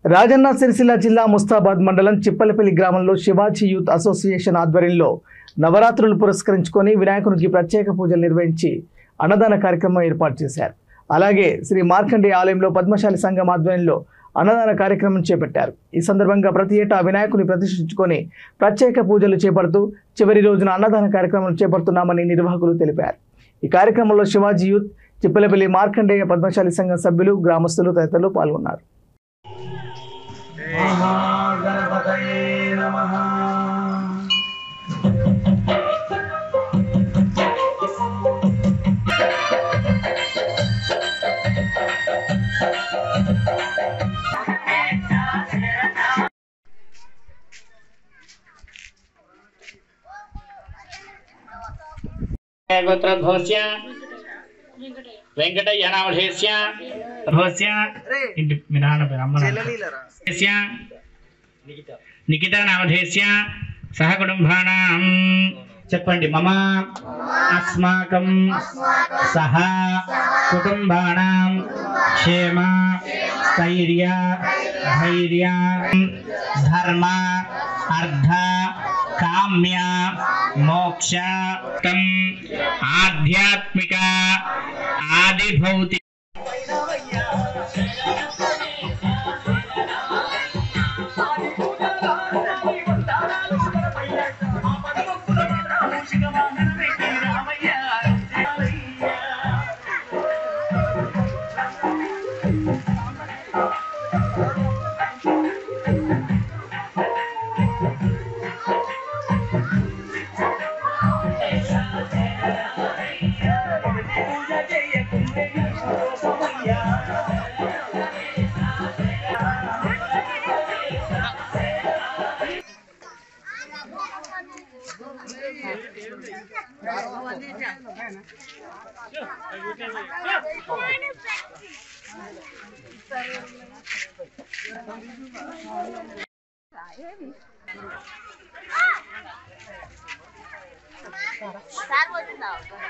రాజన్న సిరిసిల్ల జిల్లా ముస్తాబాద్ మండలం చిప్పలపల్లి గ్రామంలో శివాజీ యూత్ అసోసియేషన్ ఆధ్వర్యంలో నవరాత్రులు పురస్కరించుకొని వినాయకునికి ప్రత్యేక పూజలు నిర్వహించి అన్నదాన కార్యక్రమం ఏర్పాటు చేశారు. అలాగే శ్రీ మార్కండేయ ఆలయంలో పద్మశాలి సంఘం ఆధ్వర్యంలో అన్నదాన కార్యక్రమం చేపట్టారు. ఈ సందర్భంగా ప్రతి ఏటా వినాయకుని ప్రతిష్ఠించుకొని ప్రత్యేక పూజలు చేపడుతూ చివరి రోజున అన్నదాన కార్యక్రమం చేపడుతున్నామని నిర్వాహకులు తెలిపారు. ఈ కార్యక్రమంలో శివాజీ యూత్, చిప్పలపల్లి మార్కండేయ పద్మశాలి సంఘం సభ్యులు, గ్రామస్తులు తదితరులు పాల్గొన్నారు. గణపతయే నమః. गोत्रध्वस्य वेंकटయ్య నామధేస్య ధ్వస్య ఇంటి వినాన బ్రాహ్మణస్య నికితా నామధేస్య సహ కుటుంబానాం చెప్పండి. మమ అస్మాకం సహ కుటుంబానాం క్షేమ స్థైర్య ధైర్య ధర్మ అర్థ కామ్య మోక్ష ఆధ్యాత్మిక ఆది భౌతిక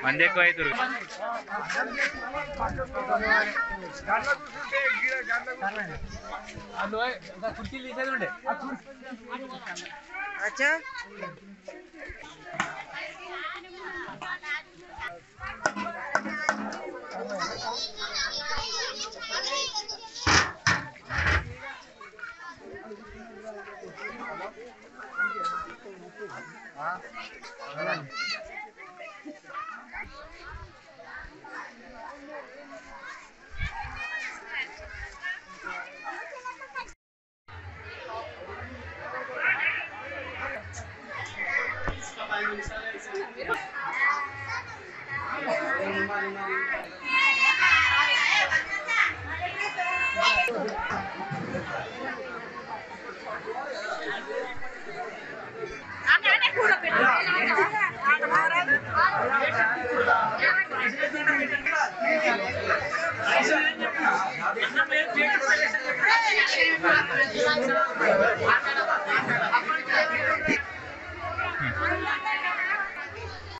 మంది ఎక్కువ అవుతారు. కుర్చీలు తీసేది ఉండే అచ్చా